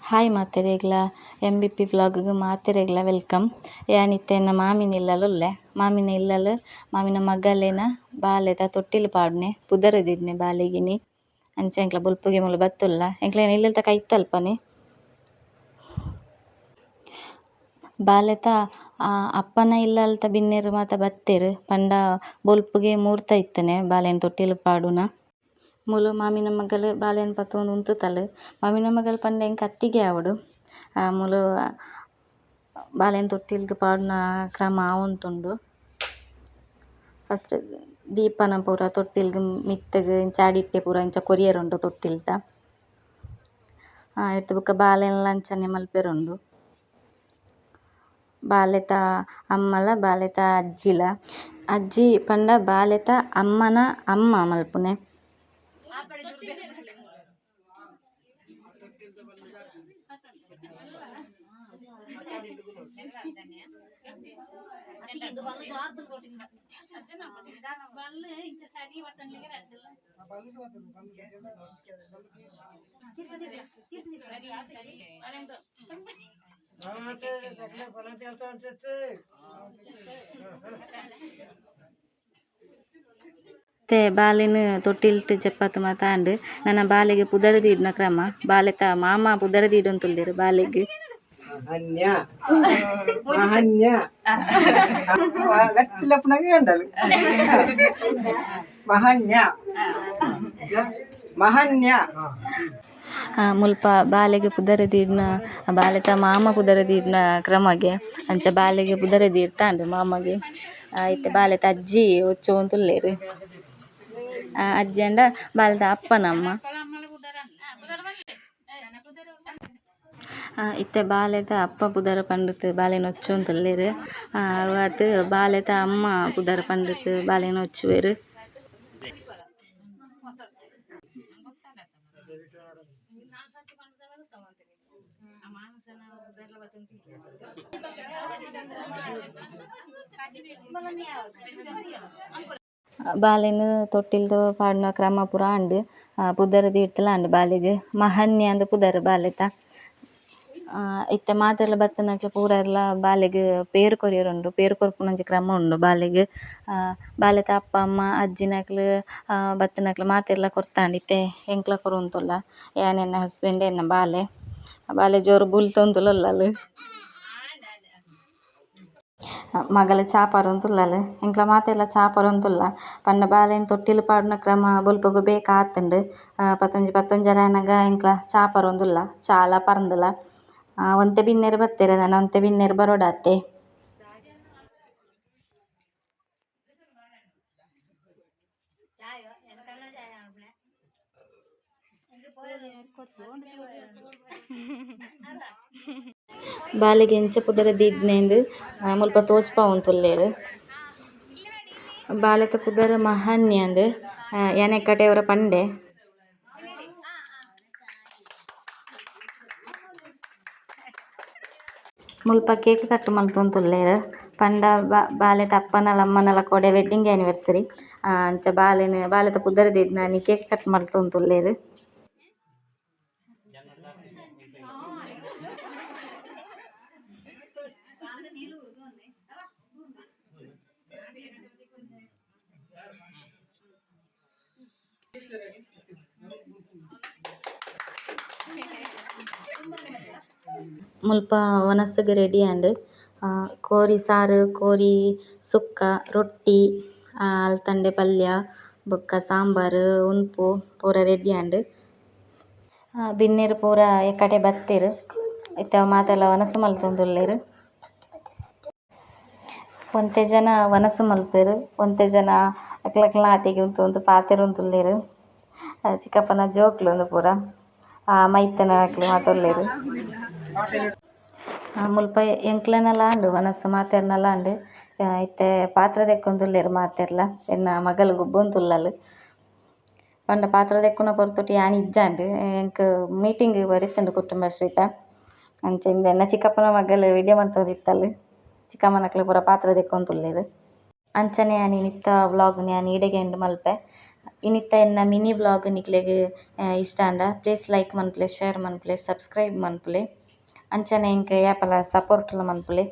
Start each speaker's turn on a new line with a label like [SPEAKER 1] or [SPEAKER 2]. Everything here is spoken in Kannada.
[SPEAKER 1] ಹಾಯ್ ಮಾತೆರೆಗ್ಲ MBP ವ್ಲಾಗ್‌ಗ್ ಮಾತೆರೆಗ್ಲ ವೆಲ್ಕಮ್. ಯಾನಿತ್ತೆನ ಮಾಮಿನ ಇಲ್ಲಲುಲ್ಲೆ ಮಾಮಿನ ಇಲ್ಲಲ್ ಮಾಮಿನ ಮಗಲೆನ ಬಾಲೆದ ತೊಟ್ಟಿಲು ಪಾಡ್ನೆ ಪುದರದಿಡ್ನೆ ಬಾಲೆಗಿನಿ ಅಂಚ ಎಂಕ್ಲ ಬೊಲ್ಪುಗೆ ಮೂಲು ಬತ್ತುಲ್ಲ ಎಂಕ್ಲೆನ ಇಲ್ಲಲ್ತ ಕೈತಲ್ಪನೆ ಬಾಲೆತ ಅಪ್ಪನ ಇಲ್ಲಲ್ತ ಬಿನ್ನೆರ್ ಮಾತ ಬತ್ತೆರ್ ಪಂಡ ಬೊಲ್ಪುಗೆ ಮೂರ್ತ ಇತ್ತನೆ ಬಾಲೆನ್ ತೊಟ್ಟಿಲು ಪಾಡುನ ಮೂಲು ಮಾಮಿನ ಮಗಲ್ ಬಾಲೆನ್ ಪತೊಂದು ಉಂತುತಲ್ ಮಾಮಿನ ಮಗಲ್ ಪಂಡ ಎಂಕ್ ಅತ್ತಿಗೆ ಆವೊಡು ಮೂಲು ಬಾಲೆನ್ ತೊಟ್ಟಿಲ್ಗ್ ಪಾಡುನ ಕ್ರಮ ಆವೊಂದುಂಡು. ಫಸ್ಟ್ ದೀಪನ ಪೂರ ತೊಟ್ಟಿಲ್ಗ್ ಮಿತ್ತಗ್ ಇಂಚ ಆಡಿಟ್ಟೆ ಪೂರ ಇಂಚ ಕೊರಿಯೆರುಂಡು ತೊಟ್ಟಿಲ್ದ ಐತ ಬೊಕ ಬಾಲೆನ್ಲ ಅಂಚನೆ ಮಲ್ಪೆರೊಂಡು. ಬಾಲೆತ ಅಮ್ಮಲ ಬಾಲೆತ ಅಜ್ಜಿಲ ಅಜ್ಜಿ ಪಂಡ ಬಾಲೆತ ಅಮ್ಮನ ಅಮ್ಮ ಮಲ್ಪುನೆ. ಬಾಲೆನ್ ತೊಟ್ಟಿಲ್ಟ್ ಜಪ್ಪತ್ ಮಾತ ಆಂಡ್ ನನ ಬಾಲೆಗ್ ಪುದರ್ ದೀಡ್ನ ಕ್ರಮ ಬಾಲೆತ ಮಾಮ ಪುದರ್ ದೀಡೊಂದು ತುಲ್ಲೆರ್ ಬಾಲೆಗ್ ಮುಲ್ಪ ಬಾಲೆಗ್ ಪುದರ್ ದೀಡ್ನ ಬಾಲೆತ ಮಾಮ ಪುದರ್ ದೀಡ್ನ ಕ್ರಮಗೆ ಅಂಚ ಬಾಲೆಗ್ ಪುದರ್ ದೀಡ್ತಾಂಡ್ ಮಾಮಗೆ ಐತೆ ಬಾಲೆತ ಅಜ್ಜಿ ಒಚ್ಚುವೊಂದು ತುಲ್ಲೆರ್. ಅಜ್ಜಿ ಆಂಡ ಬಾಲೆದ ಅಪ್ಪನ ಅಮ್ಮ ಇತ್ತೆ ಬಾಲೆದ ಅಪ್ಪ ಪುದರ್ ಪಂಡ್‌ದ್ ಬಾಲೆನ್ ಒಚ್ಚುವೊಂದು ತುಲ್ಲೆರ್. ಅವಾತ್ ಬಾಲೆದ ಅಮ್ಮ ಪುದರ್ ಪಂಡ್‌ದ್ ಬಾಲೆನ್ ಒಚ್ಚುವೆರ್. ಬಾಲೆನ್ ತೊಟ್ಟಿಲ್‌ದ ಪಾಡ್ನ ಕ್ರಮ ಪೂರ ಆಂಡ್ ಪುದರ್ ದೀಡ್ತಲ ಆಂಡ್ ಬಾಲೆಗ್ ಮಹನ್ಯ ಅಂದ್ ಪುದರ್ ಬಾಲೆತ ಇತ್ತೆ ಮಾತೆರ್ಲ ಬತ್ತುನಕ್ಲೆ ಪೂರ ಇರ್ಲ ಬಾಲೆಗ್ ಪೇರು ಕೊರಿಯೆರುಂಡು ಪೇರು ಕೊರ್ಪುನಂಚ ಕ್ರಮ ಉಂಡು ಬಾಲೆಗ್. ಬಾಲೆತ ಅಪ್ಪ ಅಮ್ಮ ಅಜ್ಜಿನಕ್ಲ್ ಬತ್ತುನಕ್ಲೆ ಮಾತೆರ್ಲ ಕೊರ್ತಾಂಡ್ ಇತ್ತೆ ಎಂಕ್ಲ ಕೊರೊಂದುಲ್ಲ ಯಾನ್ ಎನ್ನ ಹಸ್ಬೆಂಡ್ ಎನ್ನ ಬಾಲೆ ಜೋರು ಬುಲ್ತೊಂದುಲ್ಲಲ್ ಮಗಲ್ ಚಾ ಪರೊಂದುಲ್ಲಲ್ ಎಂಕ್ಲ ಮಾತೆರ್ಲ ಚಾ ಪರೊಂದುಲ್ಲ ಪಂಡ ಬಾಲೆನ್ ತೊಟ್ಟಿಲು ಪಾಡುನ ಕ್ರಮ ಬೊಲ್ಪುಗು ಬೇತೆ ಆತುಂಡ್ ಪತ್ತೊಂಜಿ ಎಂಕ್ಲ ಚಾ ಪರೊಂದುಲ್ಲ ಚಾಲ ಪರ್ಂದುಲ ಒಂತೆ ಬಿನ್ನೆರ್ ಬತ್ತೆರ್ ನನ ಒಂತೆ ಬಿನ್ನೆರ್ ಬರೊಡಾತೆ. ಬಾಲೆಗ್ ಎಂಚ ಪುದರ್ ದೀಡ್ನೆಂದ್ ಮುಲ್ಪ ತೋಜ್ಪಾವೊಂದು ತುಲ್ಲೆರ್. ಬಾಲೆತ ಪುದರ್ ಮಹನ್ಯ ಅಂದ್ ಯಾನ್ ಎಕ್ಕಟೆಯವರ ಪಂಡೆ ಮುಲ್ಪ ಕೇಕ್ ಕಟ್ ಮಲ್ತೊಂದು ತುಲ್ಲೆರ್ ಪಂಡ ಬಾಲೆತ ಅಪ್ಪನಲ ಅಮ್ಮನಲ ಕೊಡೆ ವೆಡ್ಡಿಂಗ್ ಆನಿವರ್ಸರಿ ಅಂಚ ಬಾಲೆತ ಪುದರ್ ದೀಡ್ನ ಕೇಕ್ ಕಟ್ ಮಲ್ತೊಂದು ತುಲ್ಲೆರ್. ಮುಲ್ಪ ವನಸ್ಗ್ ರೆಡಿ ಆಂಡ್ ಕೋರಿ ಸಾರು ಕೋರಿ ಸುಕ್ಕ ರೊಟ್ಟಿ ಅಲ್ತಂಡೆ ಪಲ್ಯ ಬೊಕ್ಕ ಸಾಂಬಾರ್ ಉನ್ಪು ಪೂರ ರೆಡಿ ಆಂಡ್ ಬಿನ್ನೆರ್ ಪೂರ ಎಕ್ಕಡೆ ಬತ್ತೆರ್ ಇತ್ತೆ ಅವು ಮಾತೆರ್ಲ ವನಸ್ ಮಲ್ತೊಂದುಲ್ಲೆರ್. ಒಂತೆ ಜನ ವನಸ್ ಮಲ್ಪೆರ್ ಒಂತೆ ಜನ ಅಕ್ಲಕ್ಲ ನಾತಿಗೆ ಉಂತುದು ಪಾತೆರೊಂದುಲ್ಲೆರ್. ಚಿಕ್ಕಪ್ಪನ ಜೋಕ್ಲು ಉಂದು ಪೂರ ಮೈತ್ತನಕ್ಲೆ ಮಾತೊಲ್ಲೆರ್. ಮುಲ್ಪ ಎಂಕ್ಲೆನಲ ಆಂಡ್ ವನಸ್ ಮಾತೆರ್ನಲ ಆಂಡ್ ಇತ್ತೆ ಪಾತ್ರ ದೆಕ್ಕೊಂದುಲ್ಲೆರ್ ಮಾತೆರ್ಲ ಎನ್ನ ಮಗಲ್ ಗೊಬ್ಬೊಂದುಲ್ಲಲ್ ಪಂಡ ಪಾತ್ರ ದೆಕ್ಕುನ ಪೊರ್ತುಟ್ ಯಾನ್ ಇಜ್ಜಾಂಡ್ ಎಂಕ್ ಮೀಟಿಂಗ್ ಬರಿತುಂಡು ಕುಟುಂಬಶ್ರೀತ ಅಂಚೆಂದ್ ಎನ್ನ ಚಿಕ್ಕಪ್ಪನ ಮಗಲ್ ವಿಡಿಯೋ ಮಂತೊಂದಿತ್ತಲ್ ಚಿಕ್ಕಮ್ಮನಕ್ಲೆ ಪೂರ ಪಾತ್ರ ದೆಕ್ಕೊಂದುಲ್ಲೆರ್. ಅಂಚನೆ ಯಾನ್ ನಿತ್ತ ವ್ಲಾಗ್‌ನ್ ಯಾನ್ ಈಡೆಗೆ ಎಂಡ್ ಮಲ್ಪೆ. ಇನ್ನಿತ್ತ ಎನ್ನ ಮಿನಿ ವ್ಲಾಗ್ ನಿಕ್ಲೆಗ್ ಇಷ್ಟ ಅಂಡ ಪ್ಲೀಸ್ ಲೈಕ್ ಮನ್ಪುಲೆ ಶೇರ್ ಮನ್ಪುಲೆ ಸಬ್ಸ್ಕ್ರೈಬ್ ಮನ್ಪುಲೆ ಅಂಚನೆ ಎಂಕ್ ಯಾಪಲ ಸಪೋರ್ಟ್ಲ ಮನ್ಪುಲೆ.